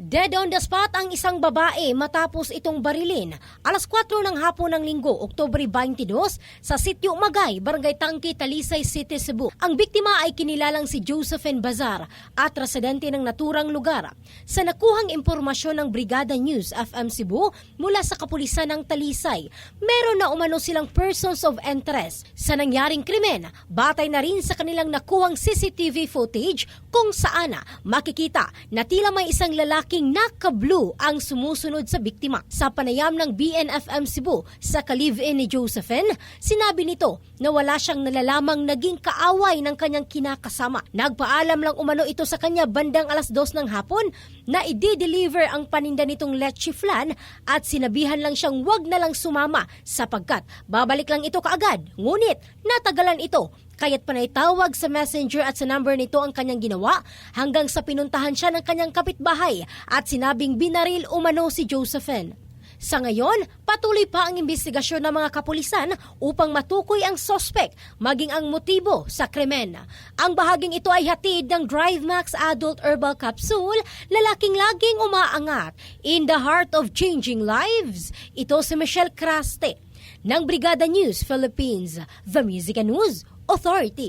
Dead on the spot ang isang babae matapos itong barilin. Alas 4 ng hapon ng linggo, Oktubre 22, sa Sitio Magay, Barangay Tangki, Talisay City, Cebu. Ang biktima ay kinilalang si Josephine Bazar at residente ng naturang lugar. Sa nakuhang impormasyon ng Brigada News FM Cebu mula sa kapulisan ng Talisay, meron na umano silang persons of interest sa nangyaring krimen. Batay na rin sa kanilang nakuhang CCTV footage kung saan makikita na tila may isang lalaking naka-blue ang sumusunod sa biktima. Sa panayam ng BNFM Cebu sa ka-live-in ni Josephine, sinabi nito na wala siyang nalalamang naging kaaway ng kanyang kinakasama. Nagpaalam lang umano ito sa kanya bandang alas 2 ng hapon na i-deliver ang paninda nitong leche flan at sinabihan lang siyang wag na lang sumama sapagkat babalik lang ito kaagad. Ngunit natagalan ito. Kaya't panaytawag sa messenger at sa number nito ang kanyang ginawa hanggang sa pinuntahan siya ng kanyang kapitbahay at sinabing binaril umano si Josephine. Sa ngayon, patuloy pa ang imbestigasyon ng mga kapulisan upang matukoy ang sospek maging ang motibo sa krimen. Ang bahaging ito ay hatid ng DriveMax Adult Herbal Capsule, lalaking laging umaangat. In the heart of changing lives, ito si Michelle Craste ng Brigada News Philippines, The Music and News Authority.